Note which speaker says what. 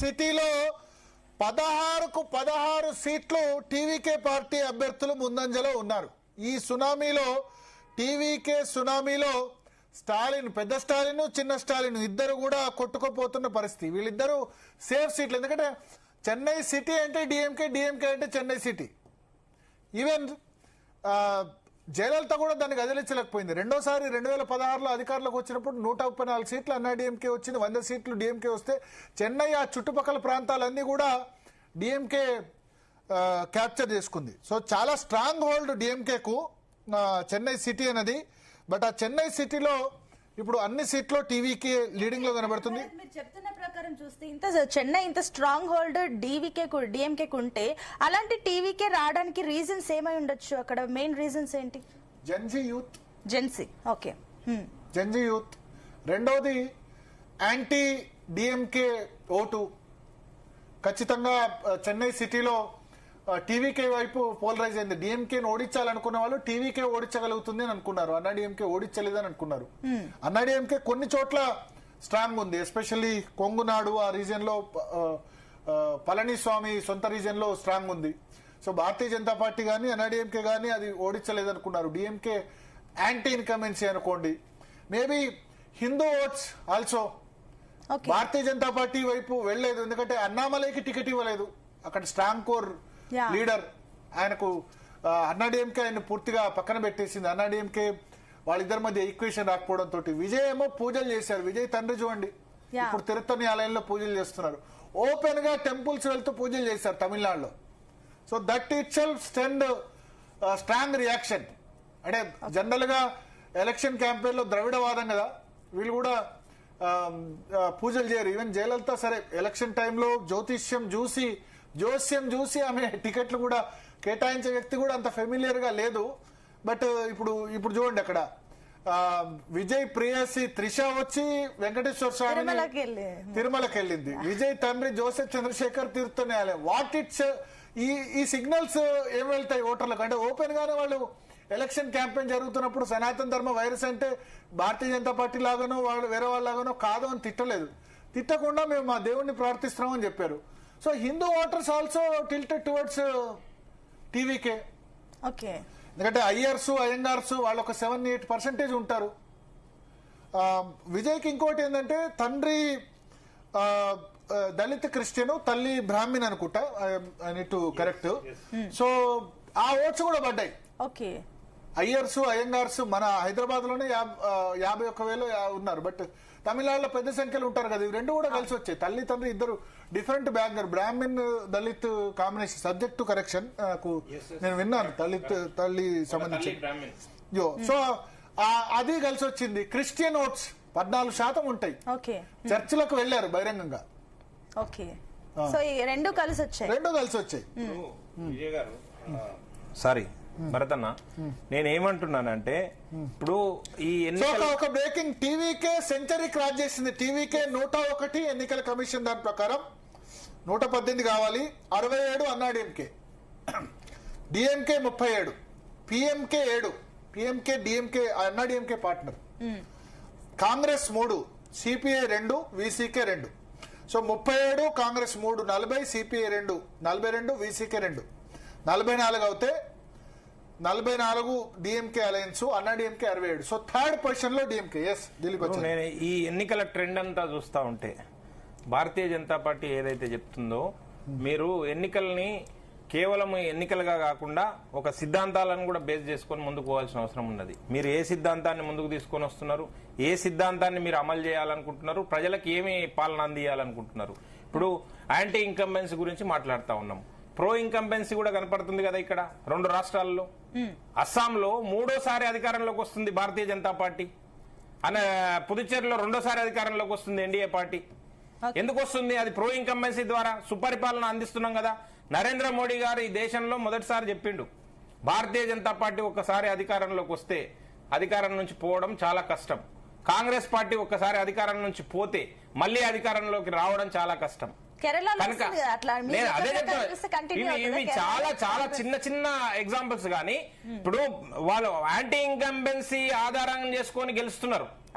Speaker 1: సిటీలో 16కు 16 సీట్లు TVK party అభ్యర్థులు ముందంజలో ఉన్నారు. ఈ సునామీలో టీవీకే సునామీలో స్టాలిన్, పెద్ద స్టాలిన్, చిన్న స్టాలిన్ ఇద్దరు కూడా కొట్టుకుపోతున్న పరిస్థితి. వీళ్ళిద్దరూ సేఫ్ సీట్లు. ఎందుకంటే చెన్నై సిటీ అంటే డిఎంకే, డిఎంకే అంటే చెన్నై సిటీ. ఈవెన్ జయలలిత కూడా దాన్ని కదిలించలేకపోయింది. రెండోసారి 2016లో అధికారంలోకి వచ్చినప్పుడు 134 సీట్లు అన్నాడీఎంకే వచ్చింది, 100 సీట్లు డిఎంకే వస్తే చెన్నై ఆ చుట్టుపక్కల ప్రాంతాలన్నీ కూడా డిఎంకే క్యాప్చర్ చేసుకుంది. సో చాలా స్ట్రాంగ్ హోల్డ్ డిఎంకేకు చెన్నై సిటీ అనేది. బట్ ఆ చెన్నై సిటీలో ఇప్పుడు అన్ని సీట్లో టీవీకి లీడింగ్ లో కనబడుతుంది.
Speaker 2: మీరు చెప్తున్న ప్రకారం చూస్తే ఇంత చెన్నై ఇంత స్ట్రాంగ్ హోల్డ్ డిఎంకే ఉంటే అలాంటి టీవీకే రావడానికి రీజన్స్ ఏమై ఉండొచ్చు? అక్కడ మెయిన్ రీజన్స్ ఏంటి?
Speaker 1: Gen Z
Speaker 2: okay,
Speaker 1: Gen Z youth. రెండోది యాంటీ డిఎంకే ఓటు. ఖచ్చితంగా చెన్నై సిటీలో టీవీకే వైపు పోలరైజ్ అయింది. డిఎంకేని ఓడించాలనుకున్న వాళ్ళు టీవీకే ఓడించగలుగుతుంది అని అనుకున్నారు, అన్నాడీఎంకే ఓడించలేదని అనుకున్నారు. అన్నాడీఎంకే కొన్ని చోట్ల స్ట్రాంగ్ ఉంది, ఎస్పెషల్లీ కొంగునాడు ఆ రీజియన్ లో, పళనిస్వామి సొంత రీజియన్ లో స్ట్రాంగ్ ఉంది. సో భారతీయ జనతా పార్టీ కానీ అన్నాడీఎంకే కానీ అది ఓడించలేదనుకున్నారు. డిఎంకే యాంటీ ఇన్కమెన్సీ అనుకోండి. Maybe Hindu oats also Bharatiya Janata party వైపు వెళ్లేదు, ఎందుకంటే అన్నామలైకి టికెట్ ఇవ్వలేదు. అక్కడ స్ట్రాంగ్ కోర్ లీడర్ ఆయనకు అన్నాడీఎంకే ఆయన పూర్తిగా పక్కన పెట్టేసింది. అన్నాడీఎంకే వాళ్ళిద్దరి మధ్య ఈక్వేషన్ రాకపోవడంతో విజయ్ ఏమో పూజలు చేశారు. విజయ్ తండ్రి చూడండి, ఇప్పుడు తిరుత్తని ఆలయంలో పూజలు చేస్తున్నారు. ఓపెన్ గా టెంపుల్స్ వెళ్తూ పూజలు చేశారు తమిళనాడులో. So that it self స్టెండ్ strong reaction. అంటే జనరల్ గా ఎలక్షన్ క్యాంపెయిన్ లో ద్రవిడవాదం కదా, వీళ్ళు కూడా పూజలు చేయరు. ఈవెన్ జయలలిత సరే ఎలక్షన్ టైంలో జోస్యం చూసి ఆమె టికెట్లు కూడా కేటాయించే వ్యక్తి కూడా అంత ఫెమిలియర్ గా లేదు. బట్ ఇప్పుడు చూడండి, అక్కడ విజయ్ ప్రియసి త్రిష వచ్చి వెంకటేశ్వర స్వామి తిరుమలకి వెళ్ళింది. విజయ్ తండ్రి జోసెఫ్ చంద్రశేఖర్ తిరుత్తని ఆలయం. వాట్ ఇట్స్ ఈ సిగ్నల్స్ ఏం వెళ్తాయి ఓటర్లకు? అంటే ఓపెన్ గానే వాళ్ళు ఎలక్షన్ క్యాంపెయిన్ జరుగుతున్నప్పుడు సనాతన ధర్మ వైరస్ అంటే భారతీయ జనతా పార్టీ లాగానో వాళ్ళు వేరే వాళ్ళలాగానో కాదు అని తిట్టలేదు. తిట్టకుండా మేము మా దేవుణ్ణి ప్రార్థిస్తున్నామని చెప్పారు. So Hindu voters also tilted towards TVK.
Speaker 2: Okay,
Speaker 1: ఎందుకంటే అయ్యంగార్స్ వాళ్ళు ఒక 7-8% ఉంటారు. విజయ్కి ఇంకోటి ఏంటంటే తండ్రి దళిత క్రిస్టియన్, తల్లి బ్రాహ్మణ్ అనుకుంటా, I need to correct. So ఆ ఓట్స్ కూడా పడ్డాయి.
Speaker 2: ఓకే,
Speaker 1: అయ్యంగార్స్ మన హైదరాబాద్ లోనే 51,000 ఉన్నారు. బట్ తమిళనాడులో పెద్ద సంఖ్యలో ఉంటారు కదా. ఇవి రెండు కూడా కలిసి వచ్చాయి. తల్లి తండ్రి ఇద్దరు different background, Brahmin Dalit combination. Subject to correction నాకు నేను విన్నాను, తల్లి సంబంధించి. సో అది కలిసి వచ్చింది. క్రిస్టియన్ ఓట్స్ 14% ఉంటాయి. చర్చిలకు వెళ్లారు బహిరంగంగా.
Speaker 2: రెండు కలిసి
Speaker 1: వచ్చాయి.
Speaker 3: సారీ భరతన్న, నేనేమంటున్నానంటే ఇప్పుడు ఈ
Speaker 1: ఒక బ్రేకింగ్, టీవీకే సెంచరీ క్రాస్ చేసింది. టీవీకే 101 ఎన్నికల కమిషన్ దాని ప్రకారం 118 కావాలి, 67 Anna DMK, DMK 37, PMK 7, PMK DMK Anna DMK partner, Congress 3, CPI 2, VCK 2. So 37 Congress 3, 40, CPI 2, 42, VCK 2, 44 అవుతే 44 DMK alliance, Anna DMK 67. So third position లో డిఎంకే. ఎస్ దిలీప్,
Speaker 3: నేను ఈ ఎన్నికల ట్రెండ్ అంతా చూస్తా ఉంటే భారతీయ జనతా పార్టీ ఏదైతే చెప్తుందో, మీరు ఎన్నికల్ని కేవలం ఎన్నికలుగా కాకుండా ఒక సిద్ధాంతాలను కూడా బేస్ చేసుకొని ముందుకు పోవాల్సిన అవసరం ఉన్నది. మీరు ఏ సిద్ధాంతాన్ని ముందుకు తీసుకొని వస్తున్నారు, ఏ సిద్ధాంతాన్ని మీరు అమలు చేయాలనుకుంటున్నారు, ప్రజలకు ఏమి పాలన అందియాలనుకుంటున్నారు? ఇప్పుడు యాంటీ ఇన్కంబెన్సీ గురించి మాట్లాడుతా ఉన్నాం. ప్రో ఇన్కంబెన్సీ కూడా కనపడుతుంది కదా ఇక్కడ 2 రాష్ట్రాల్లో. అస్సాంలో 3వ అధికారంలోకి వస్తుంది భారతీయ జనతా పార్టీ, పుదుచ్చేరిలో 2వ అధికారంలోకి వస్తుంది ఎన్డీఏ పార్టీ. ఎందుకు వస్తుంది? అది ప్రో ఇన్కంబెన్సీ ద్వారా సుపరిపాలన అందిస్తున్నాం కదా. నరేంద్ర మోడీ గారు ఈ దేశంలో మొదటిసారి చెప్పిండు, భారతీయ జనతా పార్టీ ఒక్కసారి అధికారంలోకి వస్తే అధికారం నుంచి పోవడం చాలా కష్టం. కాంగ్రెస్ పార్టీ ఒక్కసారి అధికారం నుంచి పోతే మళ్ళీ అధికారంలోకి రావడం చాలా కష్టం. కనుక నేను అదే చెప్తాను, ఇవి చాలా చాలా చిన్న ఎగ్జాంపుల్స్. కానీ ఇప్పుడు వాళ్ళు యాంటీ ఇన్కంబెన్సీ ఆధారం చేసుకొని గెలుస్తున్నారు.